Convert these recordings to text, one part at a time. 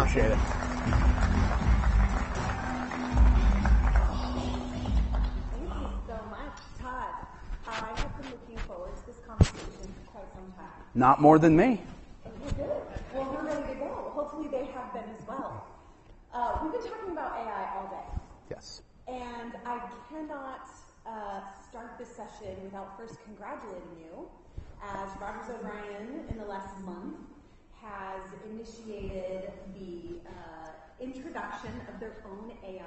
Appreciate it. Thank you so much, Todd. I have been looking forward to this conversation for quite some time. Not more than me. Okay, good. Well, we're ready to go. Hopefully they have been as well. We've been talking about AI all day. Yes. And I cannot start this session without first congratulating you, as Rogers O'Brien in the last month has initiated the introduction of their own AI.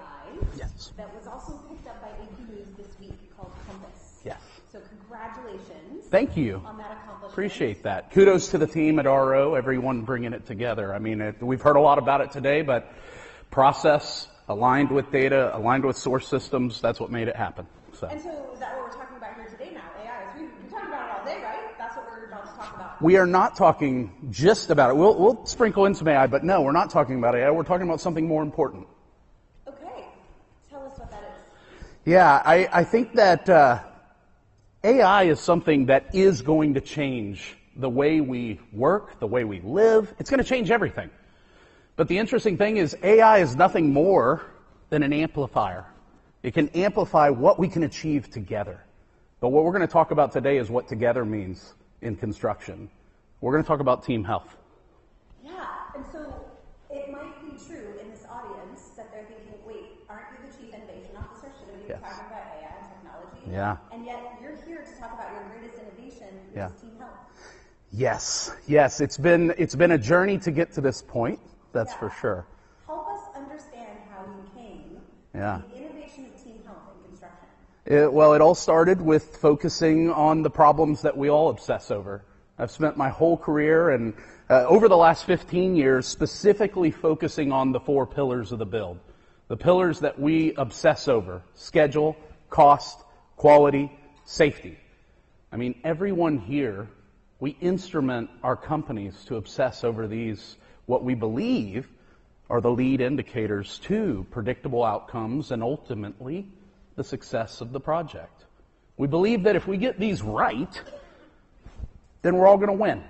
Yes. That was also picked up by AP News this week, called Compass. Yes. So congratulations. Thank you. On that accomplishment. Appreciate that. Kudos to the team at RO, everyone bringing it together. I mean, we've heard a lot about it today, but process, aligned with data, aligned with source systems, that's what made it happen. So. And so is that what we're talking about here today now? AI. We've been talking about it all day, right? That's what we're about to talk about. We are not talking just about it. We'll sprinkle in some AI, but no, we're not talking about AI. We're talking about something more important. Okay. Tell us what that is. Yeah, I think that AI is something that is going to change the way we work, the way we live. It's going to change everything. But the interesting thing is AI is nothing more than an amplifier. It can amplify what we can achieve together. But what we're going to talk about today is what together means in construction. We're going to talk about team health. Yeah, and so it might be true in this audience that they're thinking, wait, aren't you the Chief Innovation Officer? Shouldn't we be talking about AI and technology? Yeah. And yet you're here to talk about your greatest innovation, which is team health. Yes. It's been a journey to get to this point. That's for sure. Help us understand how you came to the innovation of team health in construction. It all started with focusing on the problems that we all obsess over. I've spent my whole career and over the last 15 years specifically focusing on the 4 pillars of the build. The pillars that we obsess over: schedule, cost, quality, safety. I mean, everyone here, we instrument our companies to obsess over these, what we believe are the lead indicators to predictable outcomes and ultimately the success of the project. We believe that if we get these right, then we're all going to win.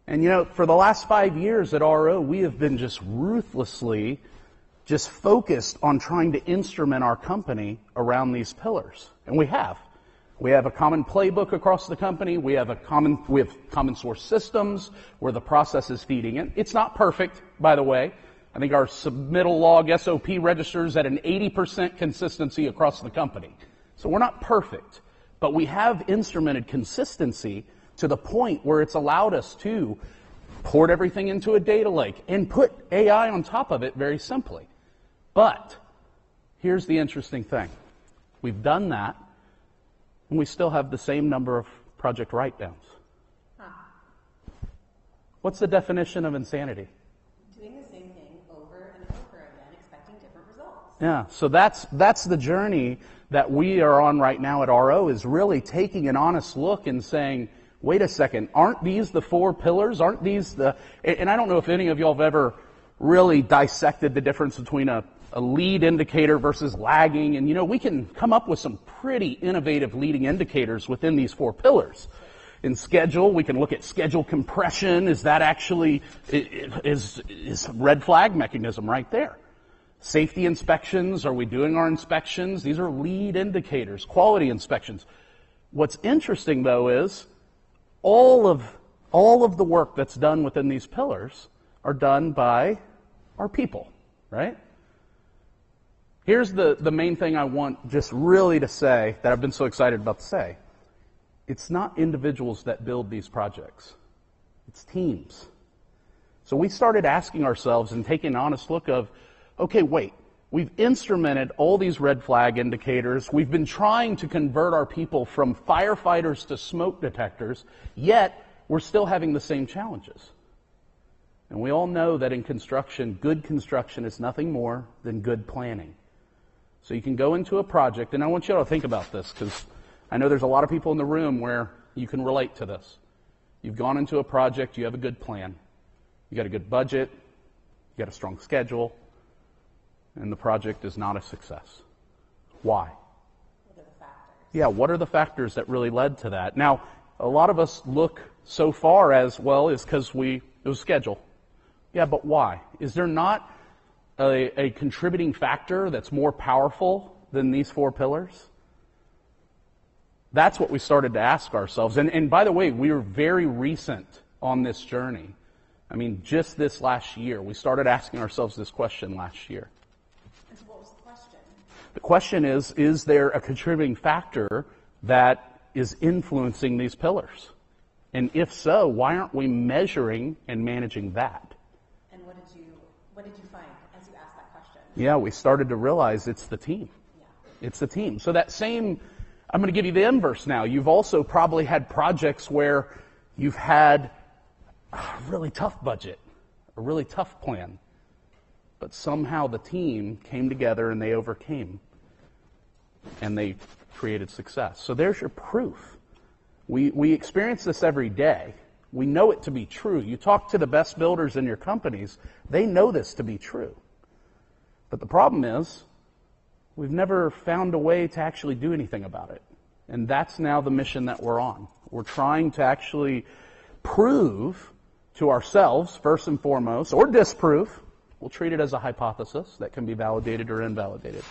And you know, for the last 5 years at RO, we have been just ruthlessly focused on trying to instrument our company around these pillars. And we have. We have a common playbook across the company. We have common source systems where the process is feeding in. It's not perfect, by the way. I think our submittal log SOP registers at an 80% consistency across the company. So we're not perfect, but we have instrumented consistency to the point where it's allowed us to port everything into a data lake and put AI on top of it very simply. But here's the interesting thing. We've done that, and we still have the same number of project write-downs. What's the definition of insanity? Doing the same thing over and over again, expecting different results. Yeah, so that's the journey that we are on right now at RO, is really taking an honest look and saying, wait a second, aren't these the 4 pillars? Aren't these the... And I don't know if any of y'all have ever really dissected the difference between a lead indicator versus lagging. And, you know, we can come up with some pretty innovative leading indicators within these 4 pillars. In schedule, we can look at schedule compression. Is that actually is a red flag mechanism right there? Safety inspections, are we doing our inspections? These are lead indicators. Quality inspections. What's interesting, though, is all of the work that's done within these pillars are done by our people, right? Here's the main thing I want just really to say, that I've been so excited about to say. It's not individuals that build these projects. It's teams. So we started asking ourselves and taking an honest look of, okay, wait, we've instrumented all these red flag indicators. We've been trying to convert our people from firefighters to smoke detectors, yet we're still having the same challenges. And we all know that in construction, good construction is nothing more than good planning. So you can go into a project, and I want you all to think about this, because I know there's a lot of people in the room where you can relate to this. You've gone into a project, you have a good plan. You got a good budget, you got a strong schedule, and the project is not a success. Why? What are the factors? Yeah, what are the factors that really led to that? Now, a lot of us look so far as, well, it's because it was schedule. Yeah, but why? Is there not a contributing factor that's more powerful than these 4 pillars? That's what we started to ask ourselves. And by the way, we were very recent on this journey. I mean, just this last year. We started asking ourselves this question last year. And so what was the question? The question is there a contributing factor that is influencing these pillars? And if so, why aren't we measuring and managing that? And what did you find as you asked that question? Yeah, we started to realize it's the team. Yeah. It's the team. So that same, I'm going to give you the inverse now. You've also probably had projects where you've had a really tough budget, a really tough plan, but somehow the team came together and they overcame and they created success. So there's your proof. We experience this every day. We know it to be true. You talk to the best builders in your companies, they know this to be true. But the problem is, we've never found a way to actually do anything about it. And that's now the mission that we're on. We're trying to actually prove to ourselves, first and foremost, or disprove. We'll treat it as a hypothesis that can be validated or invalidated.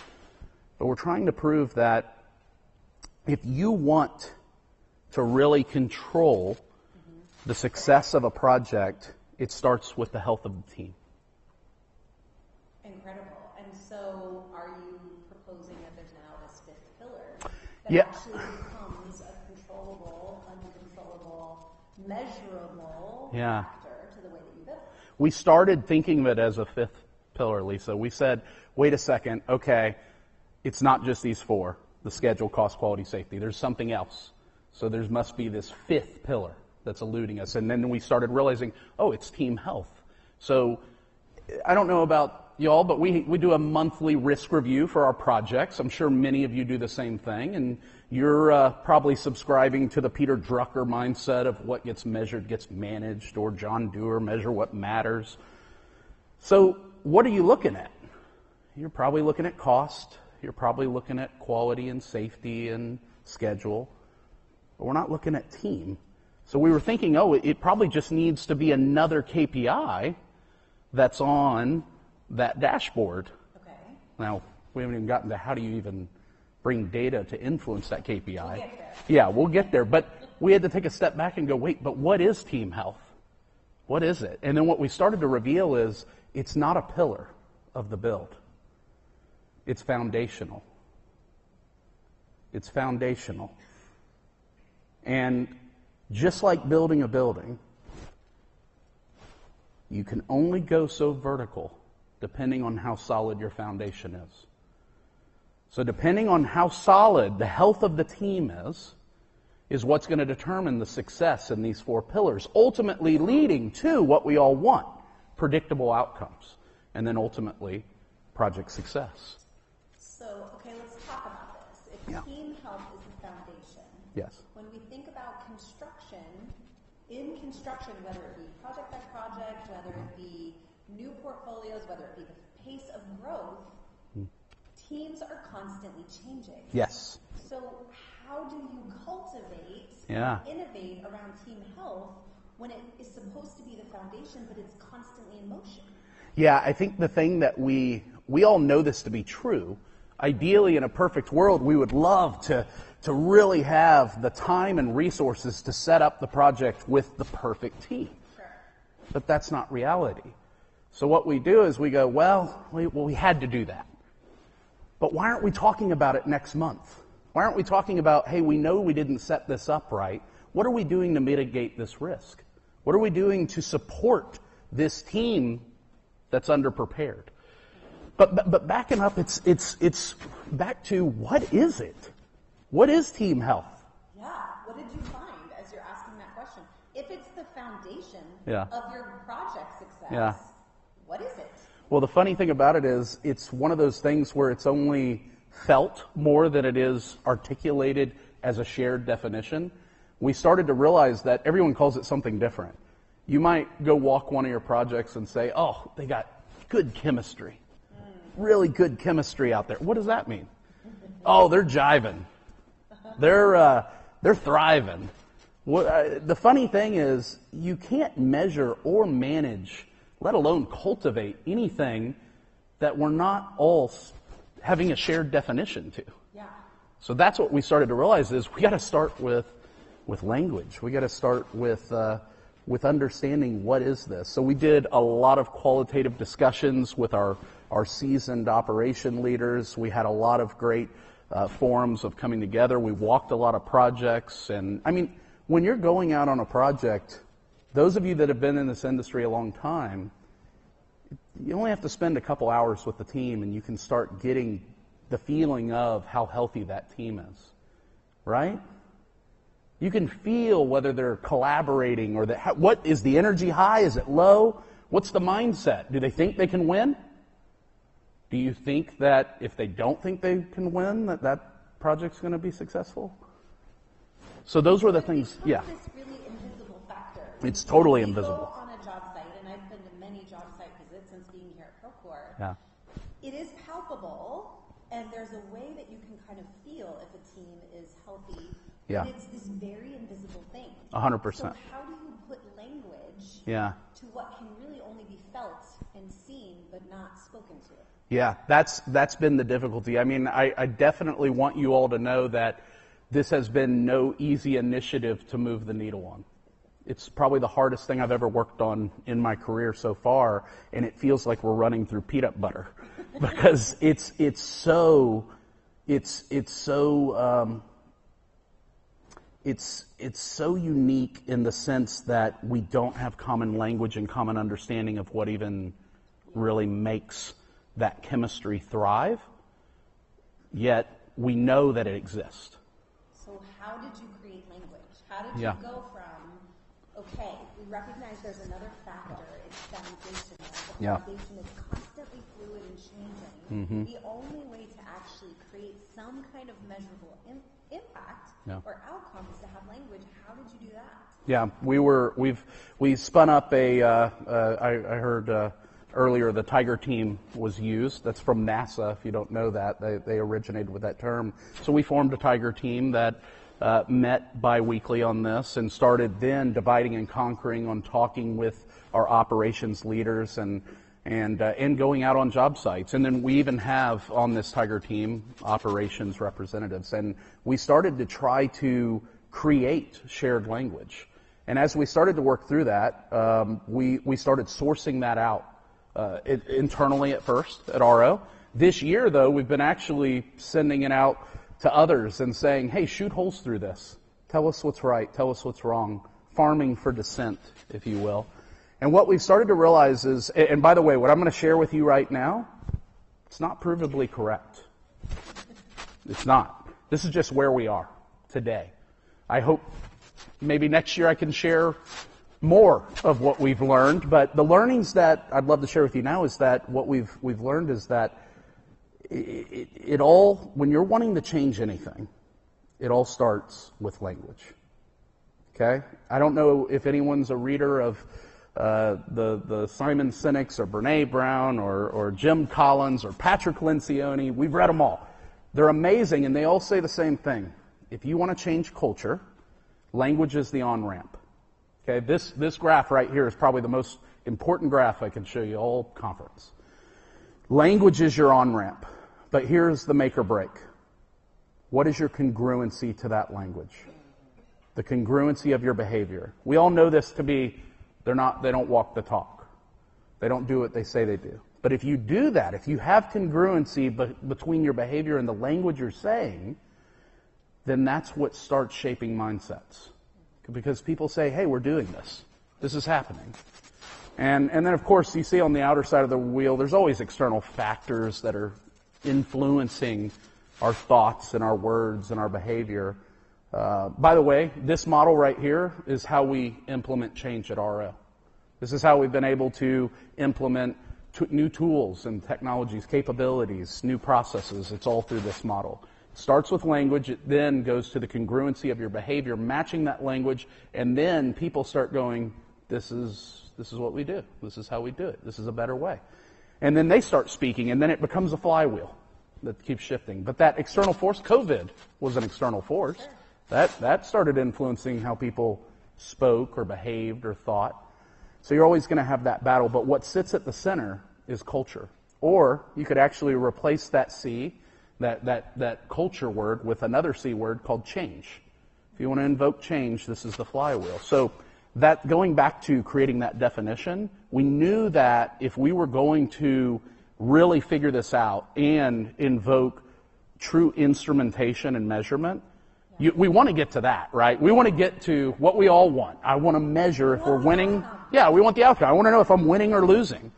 But we're trying to prove that if you want to really control the success of a project, it starts with the health of the team. Incredible. And so are you proposing that there's now this 5th pillar that Yeah. actually becomes a controllable, uncontrollable, measurable factor to the way that you build? We started thinking of it as a 5th pillar, Lisa. We said, wait a second, okay, it's not just these 4, the schedule, cost, quality, safety. There's something else. So there must be this 5th pillar that's eluding us. And then we started realizing, oh, it's team health. So I don't know about y'all, but we do a monthly risk review for our projects. I'm sure many of you do the same thing. And you're probably subscribing to the Peter Drucker mindset of what gets measured gets managed, or John Dewar, measure what matters. So what are you looking at? You're probably looking at cost. You're probably looking at quality and safety and schedule. But we're not looking at team. So we were thinking, oh, it probably just needs to be another KPI that's on that dashboard. Okay. Now, we haven't even gotten to how do you even bring data to influence that KPI. We'll get there. Yeah, we'll get there. But we had to take a step back and go, wait, but what is team health? What is it? And then what we started to reveal is it's not a pillar of the build. It's foundational. It's foundational. And just like building a building, you can only go so vertical depending on how solid your foundation is. So depending on how solid the health of the team is what's going to determine the success in these 4 pillars, ultimately leading to what we all want, predictable outcomes, and then ultimately project success. So, okay, let's talk about this. If team health is the foundation, Yes. when we think about construction, in construction, whether it be project by project, whether it be new portfolios, whether it be the pace of growth, teams are constantly changing. Yes. So how do you cultivate Yeah. and innovate around team health when it is supposed to be the foundation, but it's constantly in motion? Yeah, I think the thing that we all know this to be true. Ideally, in a perfect world, we would love to really have the time and resources to set up the project with the perfect team. Sure. But that's not reality. So what we do is we go, well, we had to do that. But why aren't we talking about it next month? Why aren't we talking about, hey, we know we didn't set this up right. What are we doing to mitigate this risk? What are we doing to support this team that's underprepared? But backing up, it's back to what is it? What is team health? Yeah. What did you find as you're asking that question? If it's the foundation Yeah. of your project success, Yeah. what is it? Well, the funny thing about it is it's one of those things where it's only felt more than it is articulated as a shared definition. We started to realize that everyone calls it something different. You might go walk one of your projects and say, oh, they got good chemistry. Really good chemistry out there. What does that mean? Oh, they're jiving. They're thriving. The funny thing is you can't measure or manage let alone cultivate anything that we're not all having a shared definition to. Yeah. So that's what we started to realize is we got to start with language. We got to start with understanding what is this. So we did a lot of qualitative discussions with our seasoned operation leaders. We had a lot of great forums of coming together. We walked a lot of projects. And I mean, when you're going out on a project, those of you that have been in this industry a long time, you only have to spend a couple hours with the team and you can start getting the feeling of how healthy that team is, right? You can feel whether they're collaborating or what is the energy high? Is it low? What's the mindset? Do they think they can win? Do you think that if they don't think they can win, that project's going to be successful? So those were the things, yeah. This really invisible factor. It's totally When invisible. You go on a job site, and I've been to many job site visits since being here at Procore. Yeah. It is palpable, and there's a way that you can kind of feel if a team is healthy. Yeah. And it's this very invisible thing. 100%. So how do you put language Yeah. to what can really only be felt and seen, but not spoken to? Yeah, that's been the difficulty. I mean, I definitely want you all to know that this has been no easy initiative to move the needle on. It's probably the hardest thing I've ever worked on in my career so far, and it feels like we're running through peanut butter because it's so unique in the sense that we don't have common language and common understanding of what even really makes that chemistry thrive, yet we know that it exists. So how did you create language? How did Yeah. you go from, okay, we recognize there's another factor, it's foundational. The Yeah. foundation is constantly fluid and changing. Mm-hmm. The only way to actually create some kind of measurable impact Yeah. or outcome is to have language. How did you do that? Yeah, we spun up I heard earlier the Tiger team was used. That's from NASA, if you don't know that. They originated with that term. So we formed a Tiger team that met bi-weekly on this and started then dividing and conquering on talking with our operations leaders and going out on job sites. And then we even have on this Tiger team operations representatives. And we started to try to create shared language. And as we started to work through that, we started sourcing that out internally at first at RO. This year, though, we've been actually sending it out to others and saying, hey, shoot holes through this. Tell us what's right. Tell us what's wrong. Farming for dissent, if you will. And what we've started to realize is, and by the way, what I'm going to share with you right now, it's not provably correct. It's not. This is just where we are today. I hope maybe next year I can share more of what we've learned, but the learnings that I'd love to share with you now is that what we've learned is that it all, when you're wanting to change anything, it all starts with language. Okay? I don't know if anyone's a reader of the Simon Sinek's or Brene Brown or Jim Collins or Patrick Lencioni. We've read them all. They're amazing, and they all say the same thing. If you want to change culture, language is the on-ramp. Okay, this graph right here is probably the most important graph I can show you all conference. Language is your on-ramp, but here's the make or break. What is your congruency to that language? The congruency of your behavior. We all know this to be, they don't walk the talk. They don't do what they say they do. But if you do that, if you have congruency between your behavior and the language you're saying, then that's what starts shaping mindsets. Because people say, hey, we're doing this. This is happening. And then, of course, you see on the outer side of the wheel, there's always external factors that are influencing our thoughts and our words and our behavior. By the way, this model right here is how we implement change at RO. This is how we've been able to implement new tools and technologies, capabilities, new processes. It's all through this model. Starts with language, it then goes to the congruency of your behavior, matching that language, and then people start going, this is what we do. This is how we do it. This is a better way. And then they start speaking, and then it becomes a flywheel that keeps shifting. But that external force, COVID was an external force. That started influencing how people spoke or behaved or thought. So you're always going to have that battle, but what sits at the center is culture. Or you could actually replace that C, that culture word, with another C word called change. If you want to invoke change, this is the flywheel. So that, going back to creating that definition, we knew that if we were going to really figure this out and invoke true instrumentation and measurement, we want to get to that, right? We want to get to what we all want. I want to measure if we're winning. Yeah, we want the outcome. I want to know if I'm winning or losing.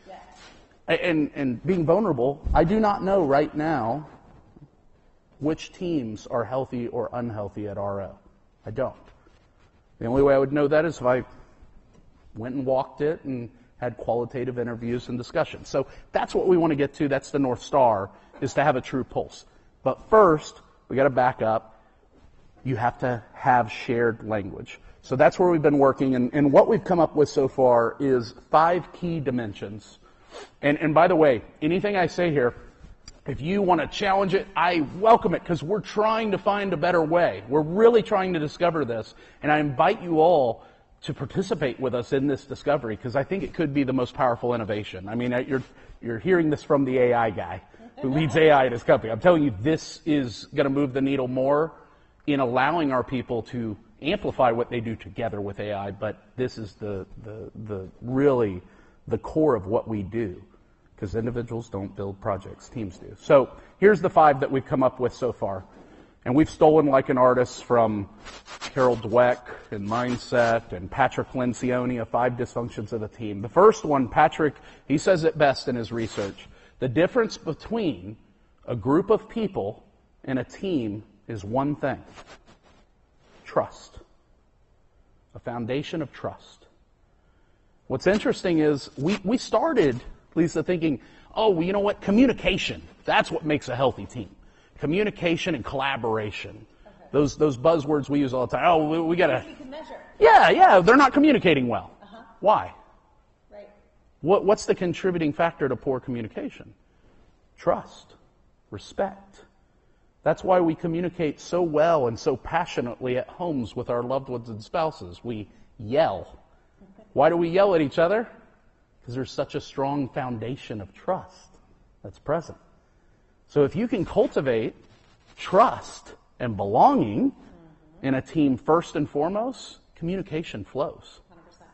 And being vulnerable, I do not know right now which teams are healthy or unhealthy at RO. I don't. The only way I would know that is if I went and walked it and had qualitative interviews and discussions. So that's what we want to get to. That's the North Star, is to have a true pulse. But first, we got to back up. You have to have shared language. So that's where we've been working, and what we've come up with so far is 5 key dimensions. And by the way, anything I say here, if you want to challenge it, I welcome it, because we're trying to find a better way. We're really trying to discover this, and I invite you all to participate with us in this discovery, because I think it could be the most powerful innovation. I mean, you're hearing this from the AI guy who leads AI at his company. I'm telling you, this is going to move the needle more in allowing our people to amplify what they do together with AI, but this is the really the core of what we do, because individuals don't build projects, teams do. So here's the 5 that we've come up with so far. And we've stolen like an artist from Carol Dweck and Mindset and Patrick Lencioni of 5 dysfunctions of the team. The first one, Patrick, he says it best in his research. The difference between a group of people and a team is one thing: trust. A foundation of trust. What's interesting is we started, Lisa, thinking, oh, well, you know what? Communication. That's what makes a healthy team. Communication and collaboration. Okay. Those buzzwords we use all the time. Oh, we got to... You can measure. Yeah, they're not communicating well. Uh-huh. Why? Right. What's the contributing factor to poor communication? Trust. Respect. That's why we communicate so well and so passionately at homes with our loved ones and spouses. We yell. Why do we yell at each other? Because there's such a strong foundation of trust that's present. So if you can cultivate trust and belonging in a team first and foremost, communication flows. 100%.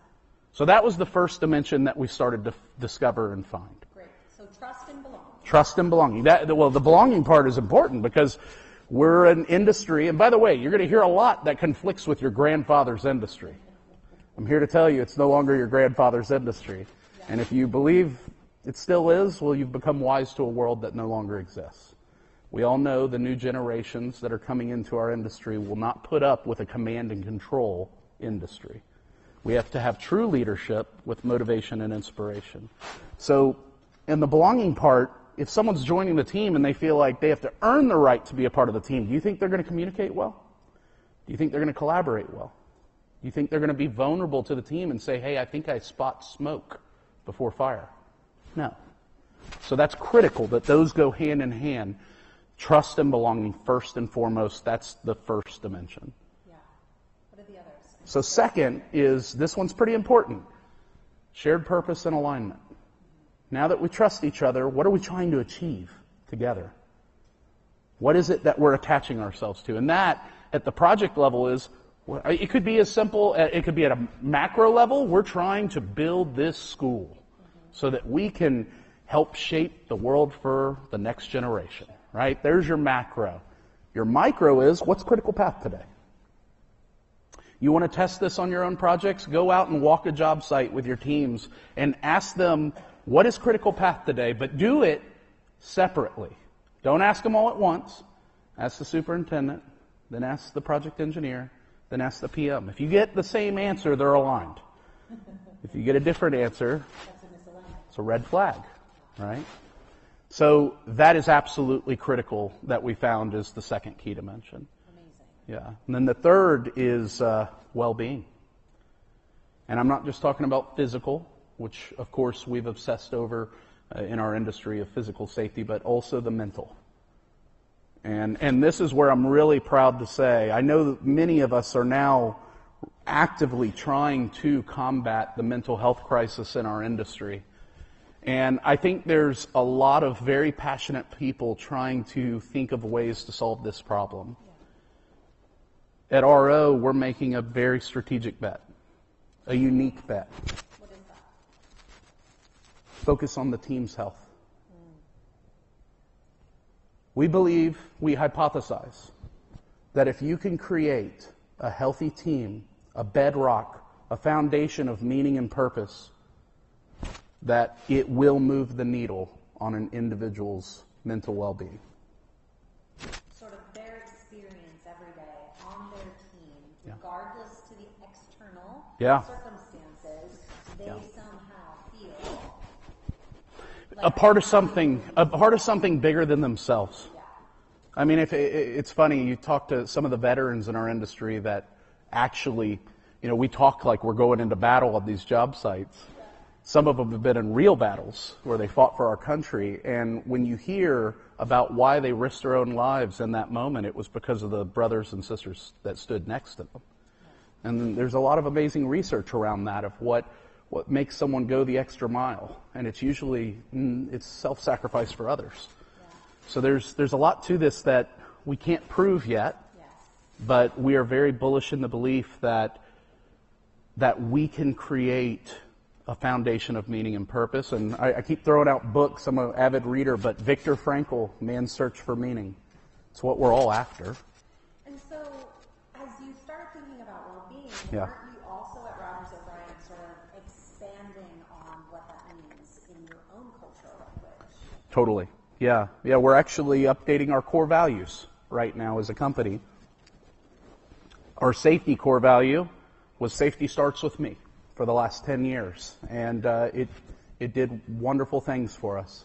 So that was the first dimension that we started to discover and find. Great. So trust and belonging. Trust and belonging. Well, the belonging part is important because we're an industry, and by the way, you're going to hear a lot that conflicts with your grandfather's industry. I'm here to tell you it's no longer your grandfather's industry. Yeah. And if you believe it still is, well, you've become wise to a world that no longer exists. We all know the new generations that are coming into our industry will not put up with a command and control industry. We have to have true leadership with motivation and inspiration. So in the belonging part, if someone's joining the team and they feel like they have to earn the right to be a part of the team, do you think they're going to communicate well? Do you think they're going to collaborate well? Do you think they're going to be vulnerable to the team and say, hey, I think I spot smoke before fire? No. So that's critical that those go hand in hand. Trust and belonging first and foremost. That's the first dimension. Yeah. What are the others? So second is, this one's pretty important. Shared purpose and alignment. Now that we trust each other, what are we trying to achieve together? What is it that we're attaching ourselves to? And that, at the project level, is, it could be as simple, it could be at a macro level. We're trying to build this school so that we can help shape the world for the next generation, right? There's your macro. Your micro is, what's critical path today? You want to test this on your own projects? Go out and walk a job site with your teams and ask them, what is critical path today? But do it separately. Don't ask them all at once. Ask the superintendent, then ask the project engineer, then ask the PM. If you get the same answer, they're aligned. If you get a different answer, it's a red flag, right? So that is absolutely critical that we found is the second key dimension. Amazing. Yeah. And then the third is well-being. And I'm not just talking about physical, which of course we've obsessed over in our industry of physical safety, but also the mental. And this is where I'm really proud to say, I know that many of us are now actively trying to combat the mental health crisis in our industry. And I think there's a lot of very passionate people trying to think of ways to solve this problem. At RO, we're making a very strategic bet, a unique bet. What is that? Focus on the team's health. We believe, we hypothesize, that if you can create a healthy team, a bedrock, a foundation of meaning and purpose, that it will move the needle on an individual's mental well-being. Sort of their experience every day on their team, regardless to the external circumstances, they somehow feel like a part of something bigger than themselves. Yeah. I mean, if it's funny, you talk to some of the veterans in our industry that actually, we talk like we're going into battle on these job sites. Some of them have been in real battles where they fought for our country, and when you hear about why they risked their own lives in that moment, it was because of the brothers and sisters that stood next to them. And there's a lot of amazing research around that of what makes someone go the extra mile, and it's usually it's self-sacrifice for others. So there's a lot to this that we can't prove yet, but we are very bullish in the belief that we can create a foundation of meaning and purpose. And I keep throwing out books. I'm an avid reader, but Viktor Frankl, Man's Search for Meaning. It's what we're all after. And so, as you start thinking about well-being, Yeah. aren't you also at Rogers O'Brien sort of expanding on what that means in your own cultural language? Totally. Yeah. We're actually updating our core values right now as a company. Our safety core value was safety starts with me for the last 10 years, and it did wonderful things for us.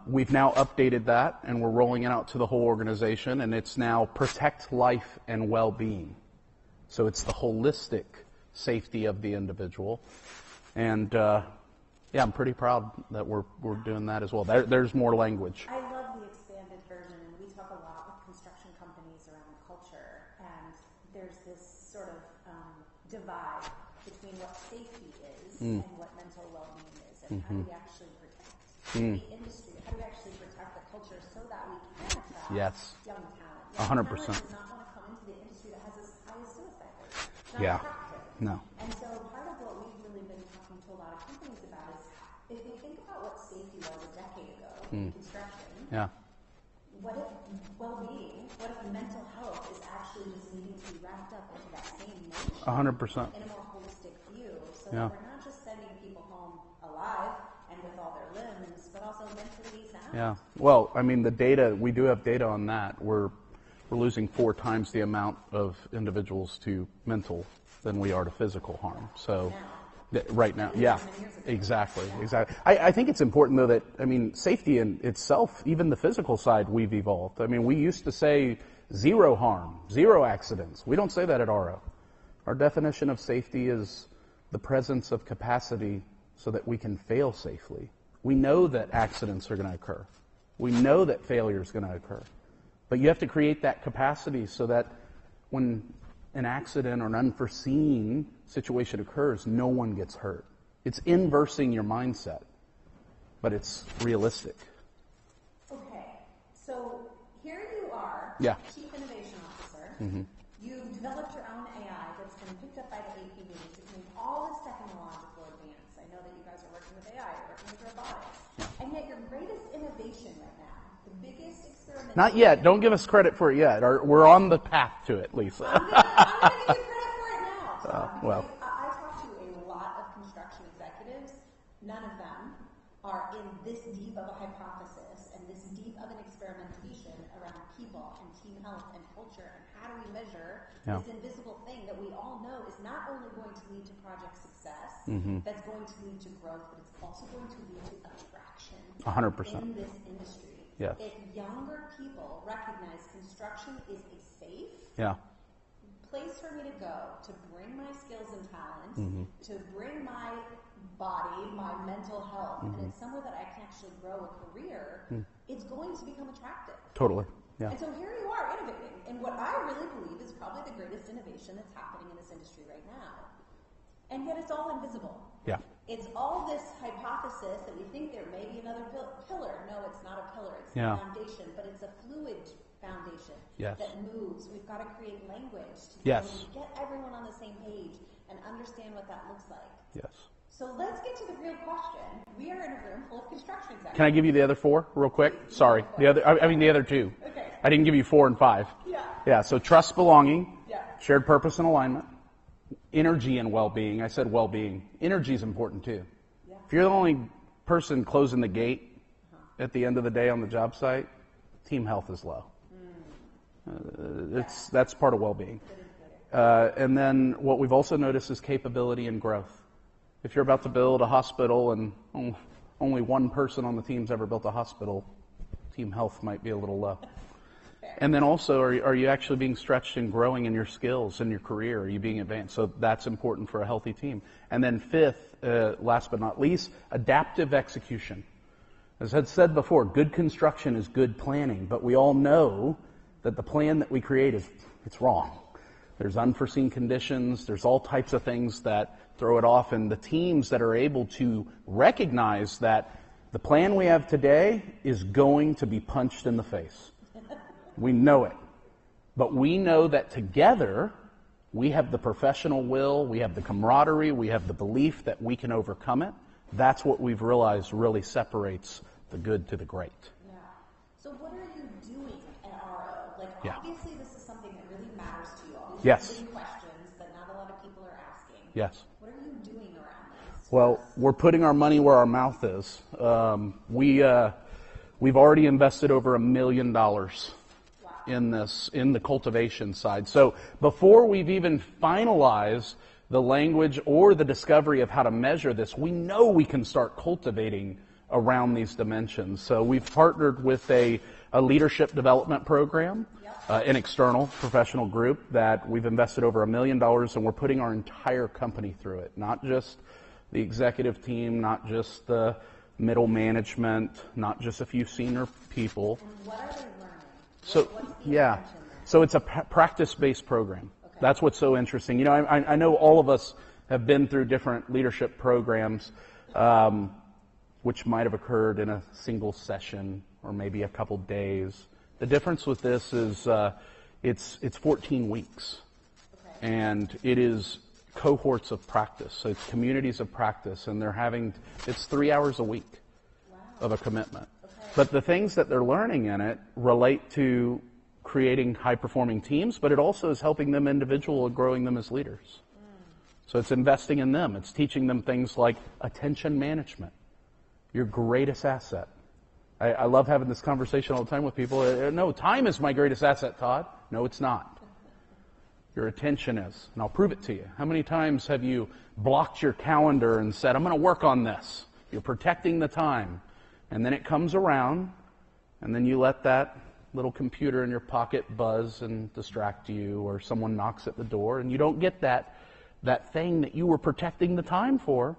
We've now updated that, and we're rolling it out to the whole organization, and it's now protect life and well-being. So it's the holistic safety of the individual, and I'm pretty proud that we're doing that as well. There's more language. I love the expanded version, and we talk a lot with construction companies around culture, and there's this sort of divide between what safety is and what mental well-being is, and how do we actually protect the industry? How do we actually protect the culture so that we can attract young talent? 100%. Young talent does not want to come into the industry that has this high suicide rate. It's not attractive. No. And so part of what we've really been talking to a lot of companies about is if we think about what safety was a decade ago in construction, what if well-being, what if mental health is actually just needing to be wrapped up into that same notion 100%. in a more holistic view, so that we're not just sending people home alive and with all their limbs, but also mentally sound. Yeah. Well, I mean, the data, we do have data on that. We're losing 4 times the amount of individuals to mental than we are to physical harm. So right now, exactly. I think it's important, though, that, I mean, safety in itself, even the physical side, we've evolved. I mean, we used to say 0 harm, 0 accidents. We don't say that at RO. Our definition of safety is the presence of capacity so that we can fail safely. We know that accidents are going to occur. We know that failure is going to occur. But you have to create that capacity so that when an accident or an unforeseen situation occurs, no one gets hurt. It's inversing your mindset, but it's realistic. Okay, so here you are, Chief Innovation Officer. You've developed your own AI that's been picked up by the APB to make all this technological advance. I know that you guys are working with AI, you're working with robotics, and yet your greatest innovation right now, the biggest experiment. Not yet. Don't give us credit for it yet. We're on the path to it, Lisa. I'm going to give you credit for it now. Well. I talk to a lot of construction executives. None of them are in this deep of a hypothesis and this deep of an experimentation around people and team health and culture and how do we measure this invisible thing that we all know is not only going to lead to project success, that's going to lead to growth, but it's also going to lead to attraction 100%. in this industry. Yes. If younger people recognize construction is a safe place for me to go to bring my skills and talents, to bring my body, my mental health, and it's somewhere that I can actually grow a career, it's going to become attractive. Totally. Yeah. And so here you are innovating in what I really believe is probably the greatest innovation that's happening in this industry right now. And yet it's all invisible. Yeah. It's all this hypothesis that we think there may be another pillar. No, it's not a pillar. It's Yeah. a foundation, but it's a fluid foundation Yes. that moves. We've got to create language to Yes. get everyone on the same page and understand what that looks like. Yes. So let's get to the real question. We are in a room full of construction executives. Can I give you the other 4 real quick? Sorry. The other 2. Okay. I didn't give you 4 and 5. Yeah. Yeah, so trust, belonging, Yeah. shared purpose and alignment, energy and well-being. I said well-being. Energy is important too. Yeah. If you're the only person closing the gate at the end of the day on the job site, team health is low. That's part of well-being. And then what we've also noticed is capability and growth. If you're about to build a hospital and only one person on the team's ever built a hospital, team health might be a little low. And then also, are you actually being stretched and growing in your skills, in your career? Are you being advanced? So that's important for a healthy team. And then 5th, last but not least, adaptive execution. As I said before, good construction is good planning, but we all know that the plan that we create it's wrong. There's unforeseen conditions, there's all types of things that throw it off, and the teams that are able to recognize that the plan we have today is going to be punched in the face. We know it. But we know that together, we have the professional will, we have the camaraderie, we have the belief that we can overcome it. That's what we've realized really separates the good to the great. Yeah. So what are you doing at RO? Like, Yeah. obviously this is something that really matters to you all. These Yes. are big questions that not a lot of people are asking. Yes. What are you doing around this? Well, we're putting our money where our mouth is. We've already invested over $1 million in the cultivation side. So before we've even finalized the language or the discovery of how to measure this, we know we can start cultivating around these dimensions. So we've partnered with a leadership development program, an external professional group that we've invested over $1 million, and we're putting our entire company through it, not just the executive team, not just the middle management, not just a few senior people. And what are they learning? So, What's the yeah. intention there? So it's a practice-based program. Okay. That's what's so interesting. You know, I know all of us have been through different leadership programs, which might have occurred in a single session or maybe a couple days. The difference with this is it's 14 weeks. Okay. And it is cohorts of practice. So it's communities of practice, and it's 3 hours a week of a commitment. Okay. But the things that they're learning in it relate to creating high-performing teams, but it also is helping them individual and growing them as leaders. So it's investing in them. It's teaching them things like attention management, your greatest asset. I love having this conversation all the time with people. No, time is my greatest asset, Todd. No, it's not. Your attention is, and I'll prove it to you. How many times have you blocked your calendar and said, I'm going to work on this? You're protecting the time. And then it comes around, and then you let that little computer in your pocket buzz and distract you, or someone knocks at the door, and you don't get that thing that you were protecting the time for.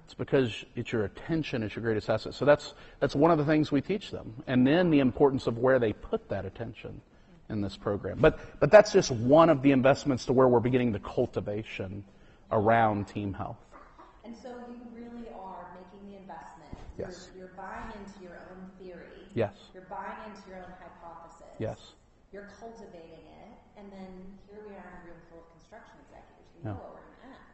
It's because it's your attention, it's your greatest asset. So that's one of the things we teach them. And then the importance of where they put that attention in this program. But that's just one of the investments to where we're beginning the cultivation around team health. And so you really are making the investment. Yes. You're buying into your own theory. Yes. You're buying into your own hypothesis. Yes. You're cultivating it. And then here we are in a room full of construction executives. You know what we're going to ask.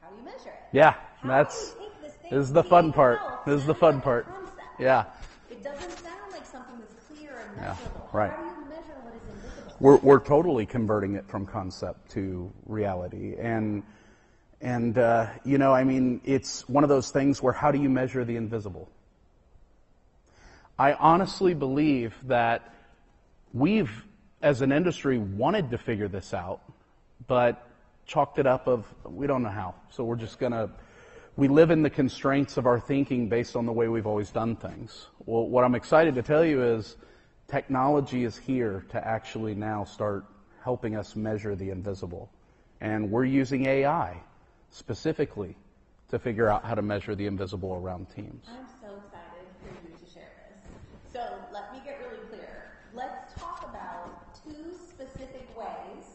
How do you measure it? Yeah, How do you take this thing this is the to fun team part. health This is the and fun like a part. concept? Yeah. It doesn't sound like something that's clear and Yeah, measurable. right. How do you measure what is invisible? We're totally converting it from concept to reality. And you know, I mean, it's one of those things where how do you measure the invisible? I honestly believe that we've, as an industry, wanted to figure this out, but chalked it up of, we don't know how. So we're just we live in the constraints of our thinking based on the way we've always done things. Well, what I'm excited to tell you is technology is here to actually now start helping us measure the invisible. And we're using AI specifically to figure out how to measure the invisible around teams. I'm so excited for you to share this. So let me get really clear. let's talk about two specific ways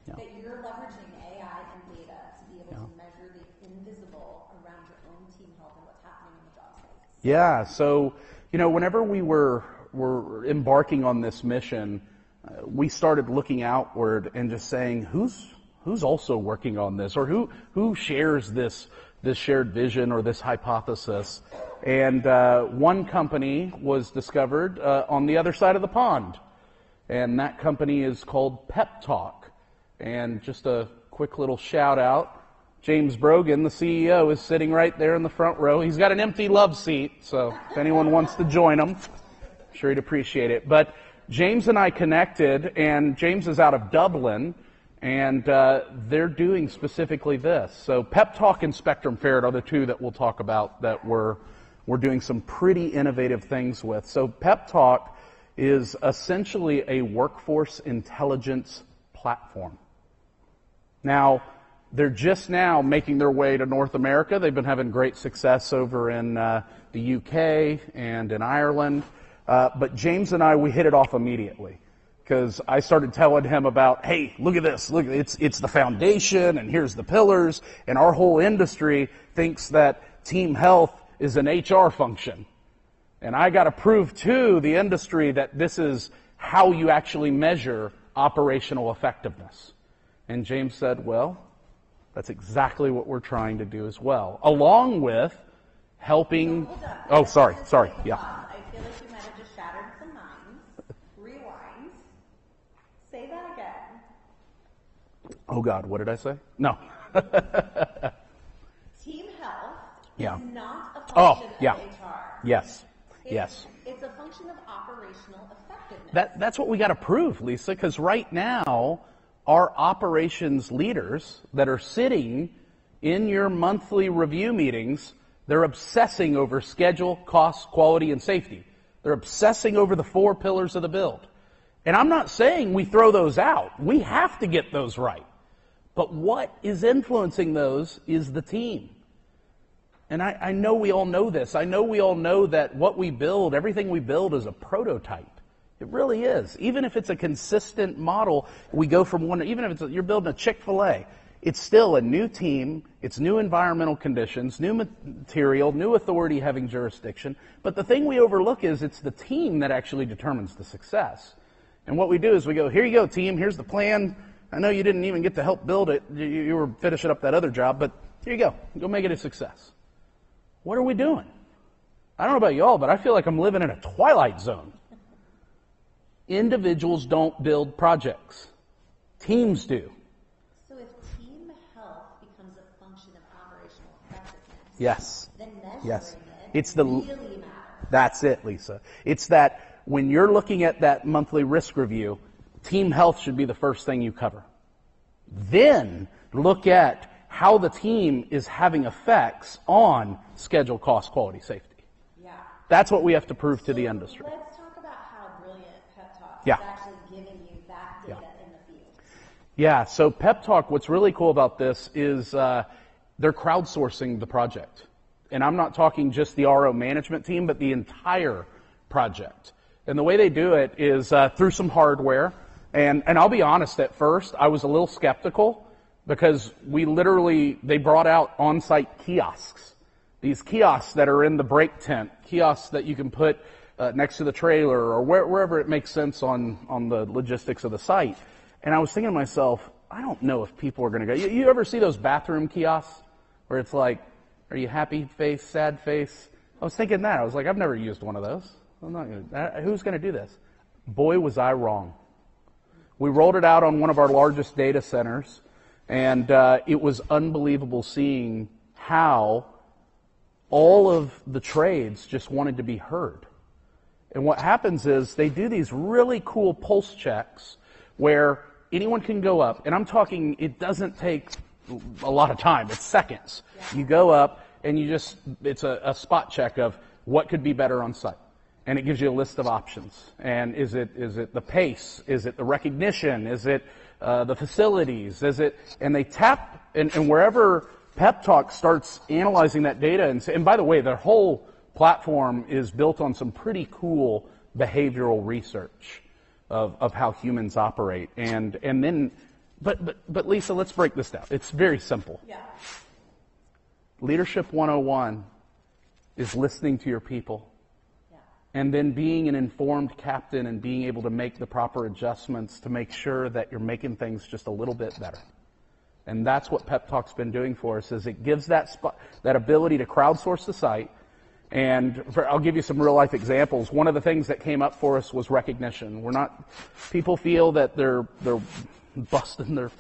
that you're leveraging AI and data to be able to measure the invisible around your own team health and what's happening in the job sites. Yeah, so, whenever we were embarking on this mission, we started looking outward and just saying, who's also working on this, or who shares this shared vision or this hypothesis? And one company was discovered on the other side of the pond, and that company is called Pep Talk. And just a quick little shout out, James Brogan, the CEO, is sitting right there in the front row. He's got an empty love seat, so if anyone wants to join him, I'm sure he'd appreciate it. But James and I connected, and James is out of Dublin, and they're doing specifically this. So Pep Talk and Spectrum Ferret are the two that we'll talk about that we're doing some pretty innovative things with. So Pep Talk is essentially a workforce intelligence platform. Now, they're just now making their way to North America. They've been having great success over in the UK and in Ireland. But James and I, we hit it off immediately, because I started telling him about, hey, look at this. Look, it's the foundation, and here's the pillars, and our whole industry thinks that team health is an HR function. And I got to prove to the industry that this is how you actually measure operational effectiveness. And James said, well, that's exactly what we're trying to do as well, along with helping... Oh, sorry, yeah. I feel like you might have just shattered some minds. Rewind. Say that again. Oh, God, what did I say? No. Team health Yeah. is not a function yeah. of HR. Yes. Yes. It's a function of operational effectiveness. That's what we got to prove, Lisa, because right now, our operations leaders that are sitting in your monthly review meetings, they're obsessing over schedule, cost, quality, and safety. They're obsessing over the 4 pillars of the build. And I'm not saying we throw those out. We have to get those right. But what is influencing those is the team. And I know we all know this. I know we all know that what we build, everything we build is a prototype. It really is. Even if it's a consistent model, we go from one, even if you're building a Chick-fil-A, it's still a new team, it's new environmental conditions, new material, new authority having jurisdiction. But the thing we overlook is it's the team that actually determines the success. And what we do is we go, here you go, team, here's the plan. I know you didn't even get to help build it. You were finishing up that other job, but here you go. Go make it a success. What are we doing? I don't know about y'all, but I feel like I'm living in a twilight zone. Individuals don't build projects. Teams do. So if team health becomes a function of operational effectiveness, Yes. then measuring Yes. it It's the really matters. That's it, Lisa. It's that when you're looking at that monthly risk review, team health should be the first thing you cover. Then look at how the team is having effects on schedule, cost, quality, safety. Yeah. That's what we have to prove to the industry. Let's talk about how brilliant Pep Talk Yeah. is actually giving you that data in the field. Yeah, so Pep Talk, what's really cool about this is they're crowdsourcing the project. And I'm not talking just the RO management team, but the entire project. And the way they do it is through some hardware. And I'll be honest, at first, I was a little skeptical because they brought out on-site kiosks. These kiosks that are in the break tent, kiosks that you can put next to the trailer or wherever it makes sense on the logistics of the site. And I was thinking to myself, I don't know if people are going to go. You ever see those bathroom kiosks where it's like, are you happy face, sad face? I was thinking that. I was like, I've never used one of those. I'm not gonna, who's going to do this? Boy, was I wrong. We rolled it out on one of our largest data centers, and it was unbelievable seeing how all of the trades just wanted to be heard. And what happens is they do these really cool pulse checks where anyone can go up, and I'm talking, it doesn't take a lot of time, it's seconds. Yeah. You go up and it's a spot check of what could be better on site. And it gives you a list of options. And is it the pace? Is it the recognition? Is it the facilities? And they tap, and wherever Pep Talk starts analyzing that data, and by the way, their whole platform is built on some pretty cool behavioral research. of how humans operate. And then, but Lisa, let's break this down. It's very simple. Yeah. Leadership 101 is listening to your people. Yeah. And then being an informed captain and being able to make the proper adjustments to make sure that you're making things just a little bit better. And that's what Pep Talk's been doing for us, is it gives that ability to crowdsource the site. And I'll give you some real life examples. One of the things that came up for us was recognition. People feel that they're busting their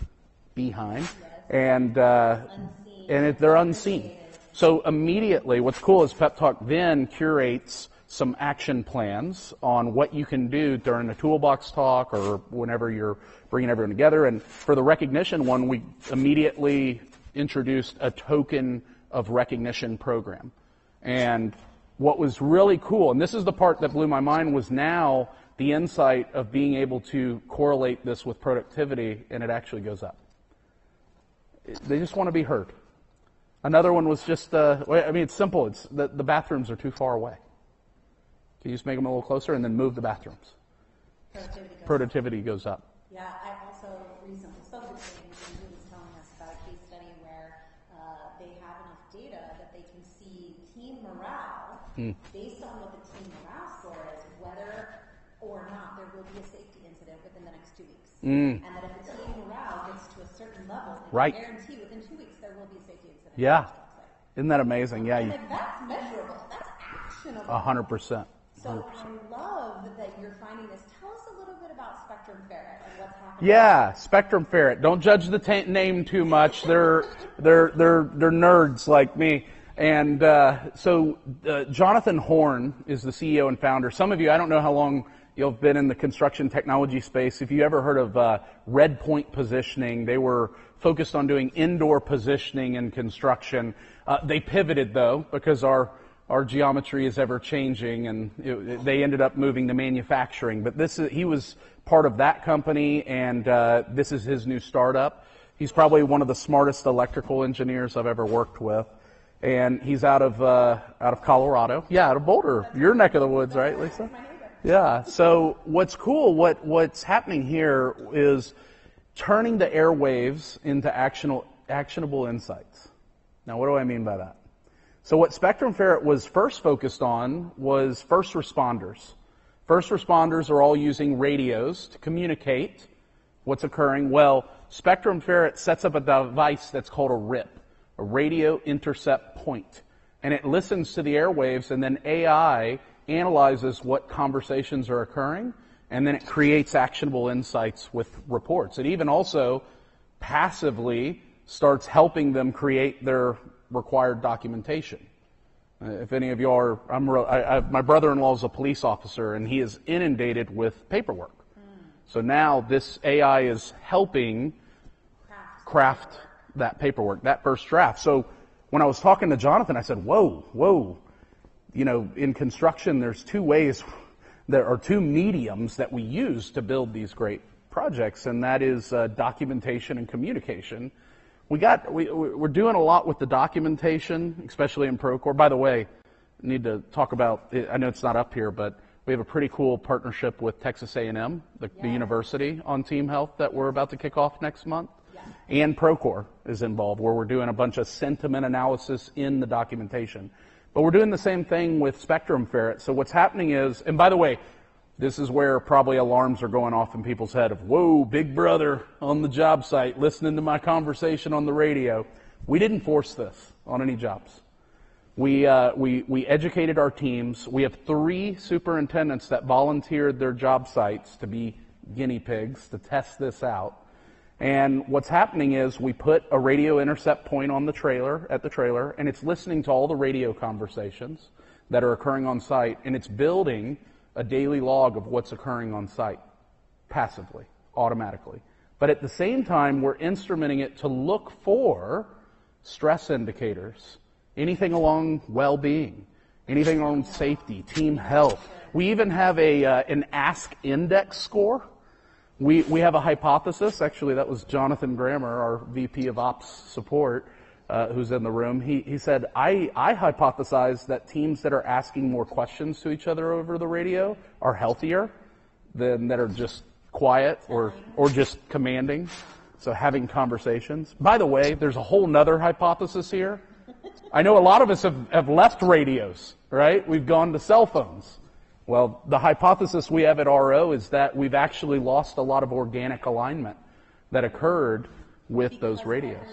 behind, and they're unseen. So immediately, what's cool is Pep Talk then curates some action plans on what you can do during a toolbox talk or whenever you're bringing everyone together. And for the recognition one, we immediately introduced a token of recognition program. And what was really cool, and this is the part that blew my mind, was now the insight of being able to correlate this with productivity, and it actually goes up. They just want to be heard. Another one was just, it's simple. It's the bathrooms are too far away. Can you just make them a little closer and then move the bathrooms? Productivity goes up. Yeah, I also recently spoke with James, and he was telling us about a case study where they have enough data that they can see team morale based on what the team morale score is, whether or not there will be a safety incident within the next 2 weeks. And that if the team morale gets to a certain level, they can guarantee within 2 weeks there will be a safety incident. Yeah. Isn't that amazing? Yeah. And that's measurable. That's actionable. 100%. So I love that you're finding this. Tell us a little bit about Spectrum Ferret and what's happening. Yeah, Spectrum Ferret. Don't judge the name too much. They're nerds like me. And so Jonathan Horn is the CEO and founder. Some of you, I don't know how long you've been in the construction technology space. If you ever heard of Red Point Positioning, they were focused on doing indoor positioning in construction. They pivoted though, because our geometry is ever changing, and they ended up moving to manufacturing. But he was part of that company, and this is his new startup. He's probably one of the smartest electrical engineers I've ever worked with, and he's out of Colorado. Yeah, out of Boulder, your neck of the woods, right, Lisa? Yeah. So what's cool, what's happening here is turning the airwaves into actionable insights. Now, what do I mean by that? So what Spectrum Ferret was first focused on was first responders. First responders are all using radios to communicate what's occurring. Well, Spectrum Ferret sets up a device that's called a RIP, a radio intercept point. And it listens to the airwaves, and then AI analyzes what conversations are occurring, and then it creates actionable insights with reports. It even also passively starts helping them create their required documentation. If any of you are, my brother-in-law is a police officer, and he is inundated with paperwork. So now this AI is helping craft that paperwork, that first draft. So when I was talking to Jonathan, I said, whoa, in construction, there's there are two mediums that we use to build these great projects, and that is documentation and communication. We're doing a lot with the documentation, especially in Procore. By the way, I need to talk about, I know it's not up here, but we have a pretty cool partnership with Texas A&M, the university, on team health that we're about to kick off next month. Yeah. And Procore is involved, where we're doing a bunch of sentiment analysis in the documentation. But we're doing the same thing with Spectrum Ferret. So what's happening is, and by the way, this is where probably alarms are going off in people's head of, whoa, big brother on the job site listening to my conversation on the radio. We didn't force this on any jobs. We educated our teams. We have 3 superintendents that volunteered their job sites to be guinea pigs to test this out. And what's happening is we put a radio intercept point on the trailer, and it's listening to all the radio conversations that are occurring on site, and it's building a daily log of what's occurring on site, passively, automatically. But at the same time, we're instrumenting it to look for stress indicators, anything along well-being, anything on safety, team health. We even have an Ask Index score. We have a hypothesis. Actually, that was Jonathan Grammer, our VP of Ops Support, who's in the room. He said, I hypothesize that teams that are asking more questions to each other over the radio are healthier than that are just quiet or just commanding. So having conversations. By the way, there's a whole nother hypothesis here. I know a lot of us have left radios, right? We've gone to cell phones. Well, the hypothesis we have at RO is that we've actually lost a lot of organic alignment that occurred with those radios.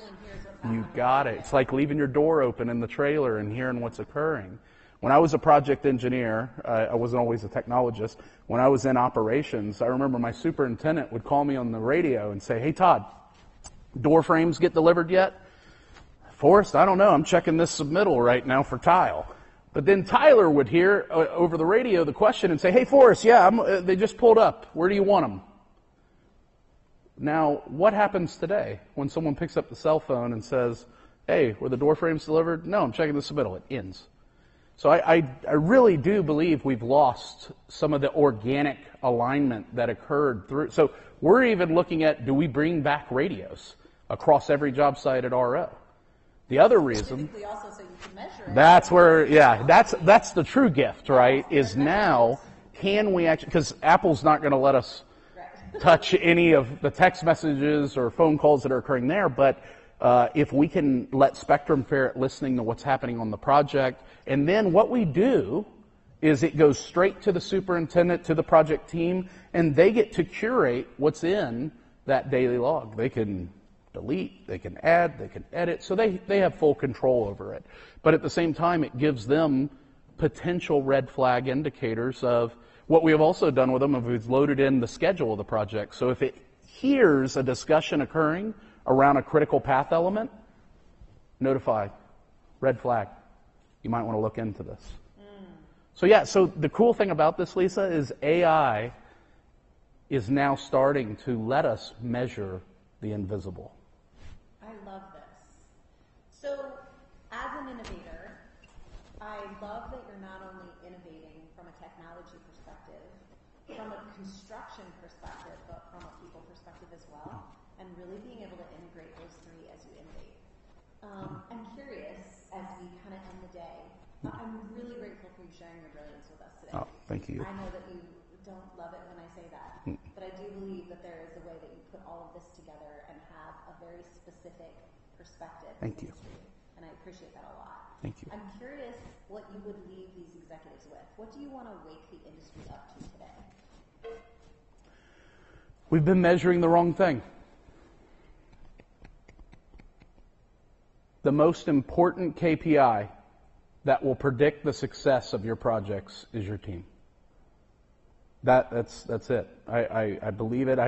You got it. It's like leaving your door open in the trailer and hearing what's occurring. When I was a project engineer, I wasn't always a technologist. When I was in operations, I remember my superintendent would call me on the radio and say, "Hey, Todd, door frames get delivered yet?" "Forrest, I don't know. I'm checking this submittal right now for tile." But then Tyler would hear over the radio the question and say, "Hey, Forrest, yeah, they just pulled up. Where do you want them?" Now, what happens today when someone picks up the cell phone and says, "Hey, were the door frames delivered?" "No, I'm checking the submittal." It ends. So I really do believe we've lost some of the organic alignment that occurred through. So we're even looking at, do we bring back radios across every job site at RO? The other reason, also so you can measure it. That's where, yeah, that's the true gift, right? Is now, can we actually, because Apple's not going to let us touch any of the text messages or phone calls that are occurring there, but if we can let Spectrum ferret listening to what's happening on the project, and then what we do is it goes straight to the superintendent, to the project team, and they get to curate what's in that daily log. They can delete, they can add, they can edit, so they have full control over it. But at the same time, it gives them potential red flag indicators of what we have also done with them, is we've loaded in the schedule of the project. So if it hears a discussion occurring around a critical path element, notify, red flag. You might want to look into this. So yeah, so the cool thing about this, Lisa, is AI is now starting to let us measure the invisible. I love this. So as an innovator, I love that you're not only innovating from a technology perspective, from a construction perspective, but from a people perspective as well, and really being able to integrate those three as you innovate. I'm curious, as we kind of end the day, I'm really grateful for you sharing your brilliance with us today. Oh, thank you. I know that you don't love it when I say that, but I do believe that there is a way that you put all of this together and have a very specific perspective. Thank you. And I appreciate that a lot. Thank you. I'm curious what you would leave these executives with. What do you want to wake the industry up to today? We've been measuring the wrong thing. The most important KPI that will predict the success of your projects is your team. That's it. I believe it.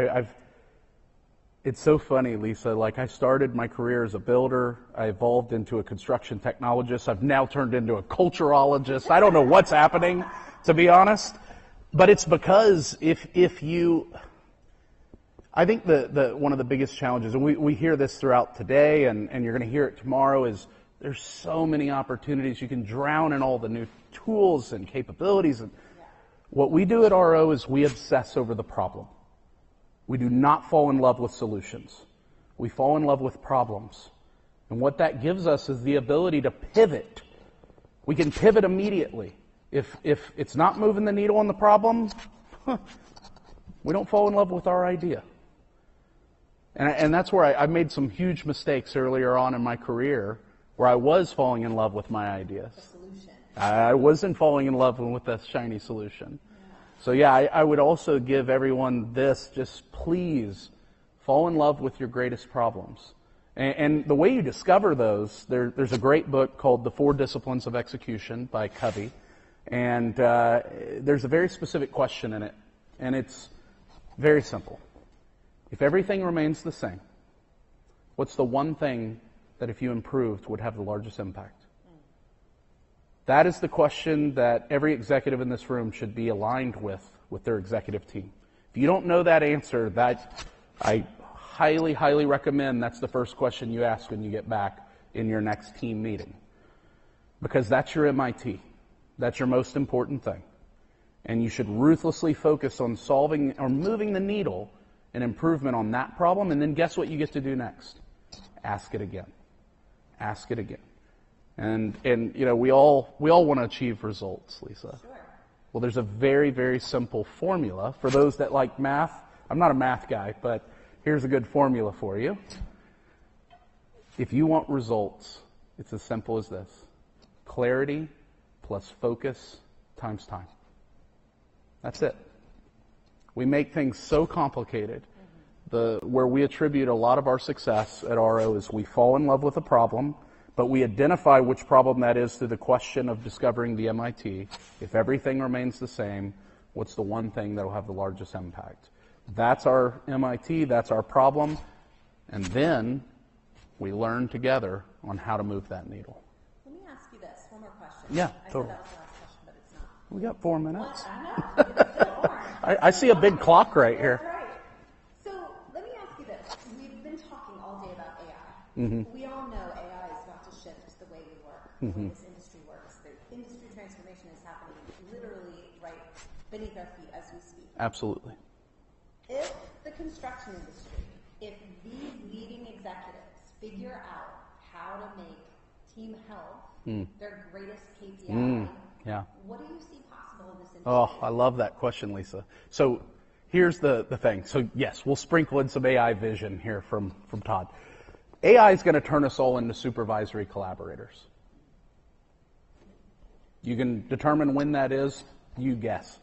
It's so funny, Lisa. Like, I started my career as a builder. I evolved into a construction technologist. I've now turned into a culturologist. I don't know what's happening, to be honest. But it's because I think the one of the biggest challenges, and we hear this throughout today, and you're going to hear it tomorrow, is there's so many opportunities. You can drown in all the new tools and capabilities. And what we do at RO is we obsess over the problem. We do not fall in love with solutions. We fall in love with problems. And what that gives us is the ability to pivot. We can pivot immediately. If it's not moving the needle on the problem, we don't fall in love with our idea. And that's where I made some huge mistakes earlier on in my career, where I was falling in love with my ideas. The solution. I wasn't falling in love with the shiny solution. So yeah, I would also give everyone this, just please fall in love with your greatest problems. And the way you discover those, there's a great book called The 4 Disciplines of Execution by Covey. And there's a very specific question in it. And it's very simple. If everything remains the same, what's the one thing that if you improved would have the largest impact? That is the question that every executive in this room should be aligned with their executive team. If you don't know that answer, I highly, highly recommend that's the first question you ask when you get back in your next team meeting. Because that's your MIT. That's your most important thing. And you should ruthlessly focus on solving or moving the needle and improvement on that problem, and then guess what you get to do next? Ask it again. Ask it again. And you know, we all want to achieve results, Lisa. Sure. Well, there's a very, very simple formula. For those that like math, I'm not a math guy, but here's a good formula for you. If you want results, it's as simple as this. Clarity plus focus times time. That's it. We make things so complicated. Where we attribute a lot of our success at RO is we fall in love with a problem, but we identify which problem that is through the question of discovering the MIT. If everything remains the same, what's the one thing that will have the largest impact? That's our MIT, that's our problem, and then we learn together on how to move that needle. Let me ask you this, one more question. Yeah, I totally. said that was the last question, but it's not. We got 4 minutes. I know. It's still orange. I see a big clock right here. That's right. So let me ask you this. We've been talking all day about AI. Mm-hmm. We all know AI is about to shift the way we work, the way this industry works. The industry transformation is happening literally right beneath our feet as we speak. Absolutely. If the construction industry, if these leading executives figure out how to make team health their greatest KPI, Yeah. what do you see possible in this industry? Oh, I love that question, Lisa. So here's the thing. So yes, we'll sprinkle in some AI vision here from Todd. AI is going to turn us all into supervisory collaborators. You can determine when that is, you guess.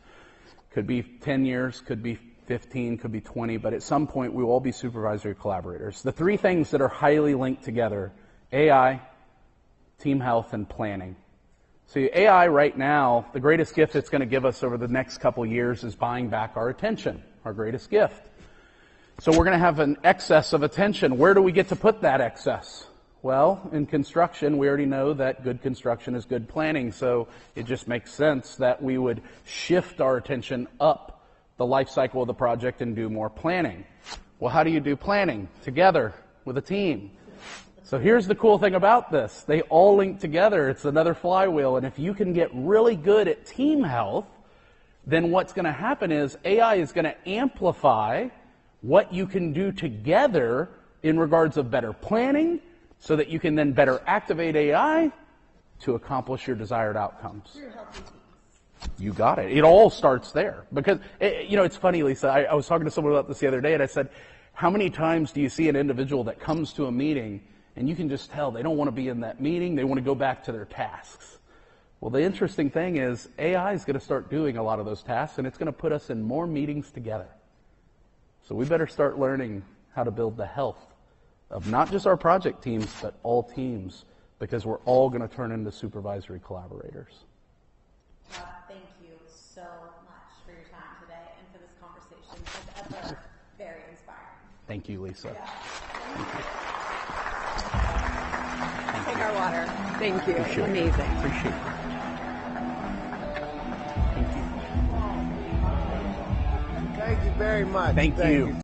Could be 10 years, could be 15, could be 20, but at some point we will all be supervisory collaborators. The three things that are highly linked together, AI, team health, and planning. See, AI right now, the greatest gift it's going to give us over the next couple years is buying back our attention, our greatest gift. So we're going to have an excess of attention. Where do we get to put that excess? Well, in construction, we already know that good construction is good planning, so it just makes sense that we would shift our attention up the life cycle of the project and do more planning. Well, how do you do planning? Together, with a team. So here's the cool thing about this. They all link together. It's another flywheel. And if you can get really good at team health, then what's going to happen is AI is going to amplify what you can do together in regards of better planning so that you can then better activate AI to accomplish your desired outcomes. Through healthy teams. You got it. It all starts there. Because, it's funny, Lisa, I was talking to someone about this the other day, and I said, how many times do you see an individual that comes to a meeting and you can just tell they don't want to be in that meeting, they want to go back to their tasks? Well, the interesting thing is AI is going to start doing a lot of those tasks, and it's going to put us in more meetings together. So we better start learning how to build the health of not just our project teams, but all teams, because we're all going to turn into supervisory collaborators. Thank you so much for your time today and for this conversation. As ever, very inspiring. Thank you, Lisa. Yeah. Take our water. Thank you. Appreciate it. Amazing. Appreciate it. Thank you. Thank you very much. Thank you.